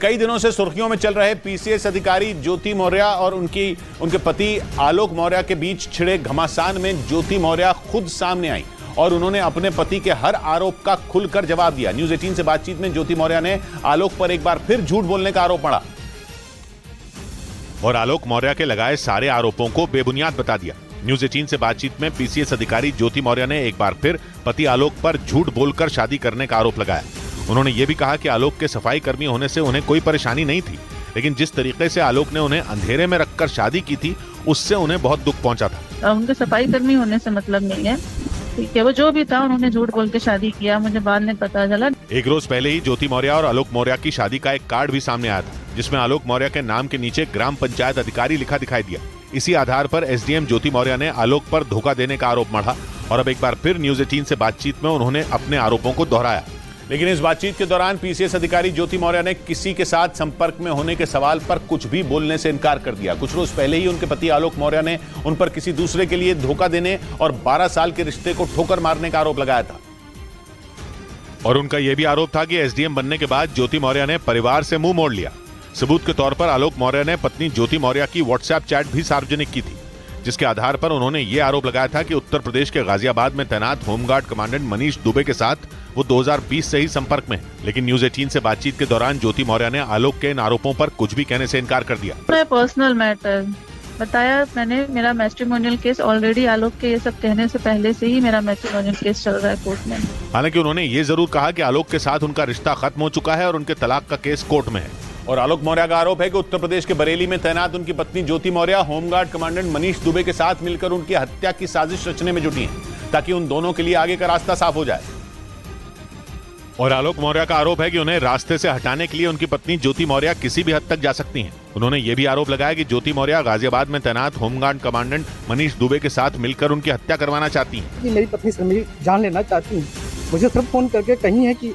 कई दिनों से सुर्खियों में चल रहे पीसीएस अधिकारी ज्योति मौर्य और उनके पति आलोक मौर्य के बीच छिड़े घमासान में ज्योति मौर्य खुद सामने आई और उन्होंने अपने पति के हर आरोप का खुलकर जवाब दिया। न्यूज 18 से बातचीत में ज्योति मौर्य ने आलोक पर एक बार फिर झूठ बोलने का आरोप मढ़ा और आलोक मौर्य के लगाए सारे आरोपों को बेबुनियाद बता दिया। न्यूज 18 से बातचीत में पीसीएस अधिकारी ज्योति मौर्य ने एक बार फिर पति आलोक पर झूठ बोलकर शादी करने का आरोप लगाया। उन्होंने ये भी कहा कि आलोक के सफाई कर्मी होने से उन्हें कोई परेशानी नहीं थी, लेकिन जिस तरीके से आलोक ने उन्हें अंधेरे में रखकर शादी की थी उससे उन्हें बहुत दुख पहुंचा था। उनके सफाई कर्मी होने से मतलब नहीं है, ठीक है, वो जो भी था उन्होंने झूठ बोल के शादी किया, मुझे बाद में पता चला। एक रोज पहले ही ज्योति मौर्य और आलोक मौर्य की शादी का एक कार्ड भी सामने आया था, जिसमें आलोक मौर्य के नाम के नीचे ग्राम पंचायत अधिकारी लिखा दिखाई दिया। इसी आधार पर एसडीएम ज्योति मौर्य ने आलोक पर धोखा देने का आरोप मढ़ा और अब एक बार फिर न्यूज 18 से बातचीत में उन्होंने अपने आरोपों को दोहराया। लेकिन इस बातचीत के दौरान पीसीएस अधिकारी ज्योति मौर्य ने किसी के साथ संपर्क में होने के सवाल पर कुछ भी बोलने से इनकार कर दिया। कुछ रोज पहले ही उनके पति आलोक मौर्य ने उन पर किसी दूसरे के लिए धोखा देने और 12 साल के रिश्ते को ठोकर मारने का आरोप लगाया था और उनका यह भी आरोप था कि एसडीएम बनने के बाद ज्योति मौर्य ने परिवार से मुंह मोड़ लिया। सबूत के तौर पर आलोक मौर्य ने पत्नी ज्योति मौर्य की व्हाट्सएप चैट भी सार्वजनिक की थी, जिसके आधार पर उन्होंने ये आरोप लगाया था कि उत्तर प्रदेश के गाजियाबाद में तैनात होमगार्ड कमांडेंट मनीष दुबे के साथ वो 2020 से ही संपर्क में है। लेकिन न्यूज 18 से बातचीत के दौरान ज्योति मौर्य ने आलोक के इन आरोपों पर कुछ भी कहने से इनकार कर दिया। मैं पर्सनल मैटर बताया मैंने, मेरा मैट्रिमोनियल केस ऑलरेडी आलोक के ये सब कहने से पहले से ही मेरा मैट्रिमोनियल केस चल रहा है कोर्ट में। हालांकि उन्होंने ये जरूर कहा कि आलोक के साथ उनका रिश्ता खत्म हो चुका है और उनके तलाक का केस कोर्ट में है। और आलोक मौर्य का आरोप है कि उत्तर प्रदेश के बरेली में तैनात उनकी पत्नी ज्योति मौर्य होमगार्ड कमांडेंट मनीष दुबे के साथ मिलकर उनकी हत्या की साजिश रचने में जुटी हैं, ताकि उन दोनों के लिए आगे का रास्ता साफ हो जाए। और आलोक मौर्य का आरोप है कि उन्हें रास्ते से हटाने के लिए उनकी पत्नी ज्योति मौर्य किसी भी हद तक जा सकती हैं। उन्होंने ये भी आरोप लगाया कि ज्योति मौर्य गाजियाबाद में तैनात होमगार्ड कमांडेंट मनीष दुबे के साथ मिलकर उनकी हत्या करवाना चाहती हैं। मेरी पत्नी से मेरी जान लेना चाहती है, मुझे सिर्फ फोन करके कही है कि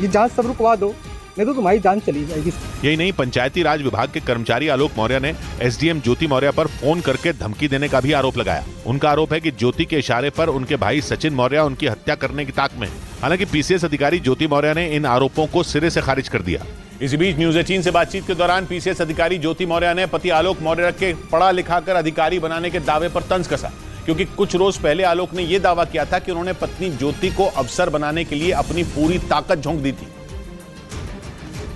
ये जांच सब रुकवा दो, नहीं तो तुम्हारी जान चली जाएगी। यही नहीं, पंचायती राज विभाग के कर्मचारी आलोक मौर्य ने एसडीएम ज्योति मौर्य पर फोन करके धमकी देने का भी आरोप लगाया। उनका आरोप है कि ज्योति के इशारे पर उनके भाई सचिन मौर्य उनकी हत्या करने की ताक में है। हालांकि पीसीएस अधिकारी ज्योति मौर्य ने इन आरोपों को सिरे से खारिज कर दिया। इसी बीच न्यूज 18 से बातचीत के दौरान पीसीएस अधिकारी ज्योति मौर्य ने पति आलोक मौर्य के पढ़ा लिखा कर अधिकारी बनाने के दावे पर तंज कसा, क्योंकि कुछ रोज पहले आलोक ने यह दावा किया था कि उन्होंने पत्नी ज्योति को अफसर बनाने के लिए अपनी पूरी ताकत झोंक दी थी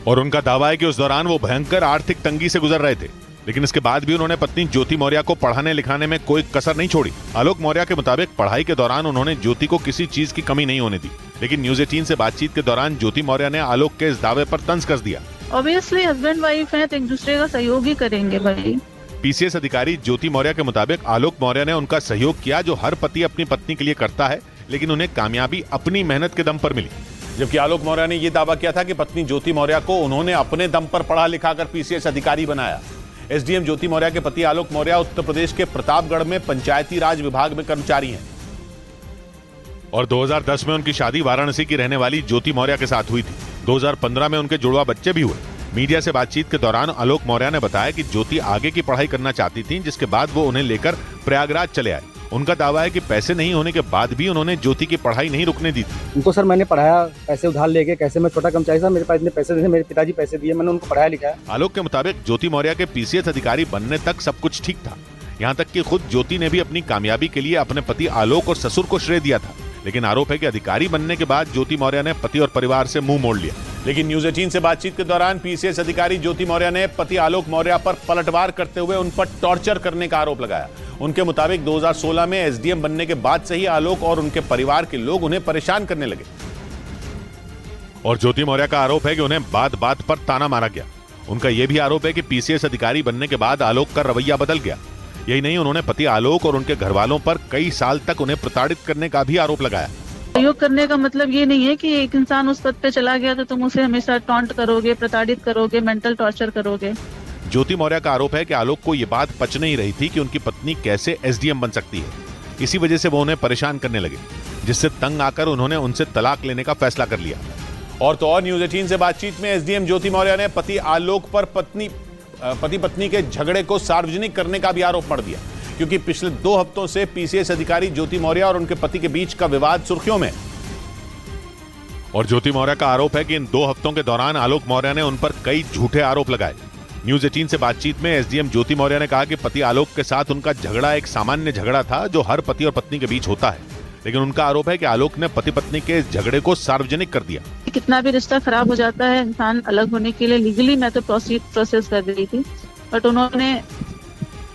और उनका दावा है कि उस दौरान वो भयंकर आर्थिक तंगी से गुजर रहे थे। लेकिन इसके बाद भी उन्होंने पत्नी ज्योति मौर्य को पढ़ाने लिखाने में कोई कसर नहीं छोड़ी। आलोक मौर्य के मुताबिक पढ़ाई के दौरान उन्होंने ज्योति को किसी चीज की कमी नहीं होने दी। लेकिन न्यूज 18 से बातचीत के दौरान ज्योति मौर्य ने आलोक के इस दावे पर तंज कस दिया। ऑब्वियसली हस्बैंड वाइफ है तो एक दूसरे का सहयोग ही करेंगे भाई। पीसीएस अधिकारी ज्योति मौर्य के मुताबिक आलोक मौर्य ने उनका सहयोग किया जो हर पति अपनी पत्नी के लिए करता है, लेकिन उन्हें कामयाबी अपनी मेहनत के दम पर मिली। जबकि आलोक मौर्य ने यह दावा किया था कि पत्नी ज्योति मौर्य को उन्होंने अपने दम पर पढ़ा लिखाकर पीसीएस अधिकारी बनाया। एसडीएम ज्योति मौर्य के पति आलोक मौर्य उत्तर प्रदेश के प्रतापगढ़ में पंचायती राज विभाग में कर्मचारी हैं और 2010 में उनकी शादी वाराणसी की रहने वाली ज्योति मौर्य के साथ हुई थी। 2015 में उनके जुड़वा बच्चे भी हुए। मीडिया से बातचीत के दौरान आलोक मौर्य ने बताया कि ज्योति आगे की पढ़ाई करना चाहती थी, जिसके बाद वो उन्हें लेकर प्रयागराज चले आए। उनका दावा है कि पैसे नहीं होने के बाद भी उन्होंने ज्योति की पढ़ाई नहीं रुकने दी थी। उनको सर मैंने पढ़ाया, पैसे उधार लेके, कैसे मैं छोटा कर्मचारी था, मेरे पास इतने पैसे थे, मेरे पिताजी पैसे दिए, मैंने उनको पढ़ाया लिखाया। आलोक के मुताबिक ज्योति मौर्य के पीसीएस अधिकारी बनने तक सब कुछ ठीक था, यहाँ तक कि खुद ज्योति ने भी अपनी कामयाबी के लिए अपने पति आलोक और ससुर को श्रेय दिया था। लेकिन आरोप है कि अधिकारी बनने के बाद ज्योति मौर्य ने पति और परिवार से मुंह मोड़ लिया। लेकिन न्यूज 18 से बातचीत के दौरान पीसीएस अधिकारी ज्योति मौर्य ने पति आलोक मौर्य पर पलटवार करते हुए उन पर टॉर्चर करने का आरोप लगाया। उनके मुताबिक 2016 में एसडीएम बनने के बाद से ही आलोक और उनके परिवार के लोग उन्हें परेशान करने लगे और ज्योति मौर्य का आरोप है कि उन्हें बात बात पर ताना मारा गया। उनका यह भी आरोप है कि पीसीएस अधिकारी बनने के बाद आलोक का रवैया बदल गया। यही नहीं, उन्होंने पति आलोक और उनके घर वालों पर कई साल तक उन्हें प्रताड़ित करने का भी आरोप लगाया। सहयोग करने का मतलब ये नहीं है कि एक इंसान उस पद पे चला गया तो तुम उसे हमेशा टॉन्ट करोगे, प्रताड़ित करोगे, मेंटल टॉर्चर करोगे। ज्योति मौर्य का आरोप है कि आलोक को यह बात पच नहीं रही थी कि उनकी पत्नी कैसे एसडीएम बन सकती है। इसी वजह से वो उन्हें परेशान करने लगे, जिससे तंग आकर उन्होंने उनसे तलाक लेने का फैसला कर लिया। और तो और न्यूज 18 से बातचीत में एसडीएम ज्योति मौर्य ने पति आलोक पर पति पत्नी के झगड़े को सार्वजनिक करने का भी आरोप मढ़ दिया, क्योंकि पिछले 2 हफ्तों से पीसीएस अधिकारी ज्योति मौर्य और उनके पति के बीच का विवाद सुर्खियों में। और ज्योति मौर्य का आरोप है कि इन 2 हफ्तों के दौरान आलोक मौर्य ने उन पर कई झूठे आरोप लगाए। न्यूज 18 से बातचीत में एसडीएम ज्योति मौर्य ने कहा कि पति आलोक के साथ उनका झगड़ा एक सामान्य झगड़ा था जो हर पति और पत्नी के बीच होता है, लेकिन उनका आरोप है कि आलोक ने पति पत्नी के इस झगड़े को सार्वजनिक कर दिया। कितना भी रिश्ता खराब हो जाता है, इंसान अलग होने के लिए लीगली मैं तो प्रोसेस कर रही थी, बट उन्होंने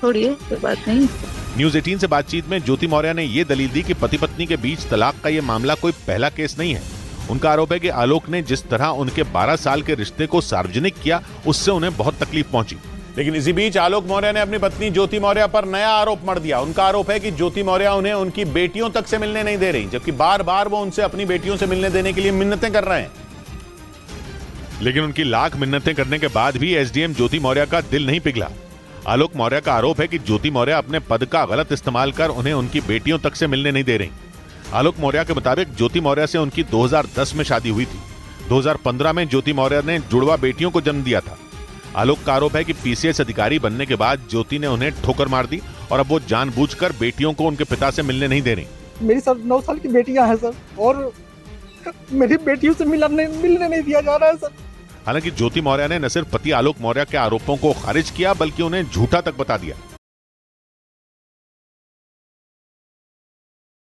छोड़िए, कोई बात नहीं। न्यूज 18 से बातचीत में ज्योति मौर्य ने ये दलील दी कि पति पत्नी के बीच तलाक का ये मामला कोई पहला केस नहीं है। उनका आरोप है कि आलोक ने जिस तरह उनके 12 साल के रिश्ते को सार्वजनिक किया, उससे उन्हें बहुत तकलीफ पहुंची। लेकिन इसी बीच आलोक मौर्य ने अपनी पत्नी ज्योति मौर्य पर नया आरोप मढ़ दिया। उनका आरोप है कि ज्योति मौर्य उन्हें उनकी बेटियों तक से मिलने नहीं दे रही, जबकि बार बार वो उनसे अपनी बेटियों से मिलने देने के लिए मिन्नतें कर रहे हैं। लेकिन उनकी लाख मिन्नतें करने के बाद भी एसडीएम ज्योति मौर्य का दिल नहीं पिघला। आलोक मौर्य का आरोप है कि ज्योति मौर्य अपने पद का गलत इस्तेमाल कर उन्हें उनकी बेटियों तक से मिलने नहीं दे रही। आलोक मौर्य के मुताबिक ज्योति मौर्य से उनकी 2010 में शादी हुई थी। 2015 में ज्योति मौर्य ने जुड़वा बेटियों को जन्म दिया था। आलोक का आरोप है कि पीसीएस अधिकारी बनने के बाद ज्योति ने उन्हें ठोकर मार दी और अब वो जानबूझकर बेटियों को उनके पिता से मिलने नहीं दे रही। मेरी सर 9 साल की बेटियां हैं सर, और मेरी बेटियों से मिलने नहीं दिया जा रहा है सर। हालांकि ज्योति मौर्य ने न सिर्फ पति आलोक मौर्य के आरोपों को खारिज किया, बल्कि उन्हें झूठा तक बता दिया।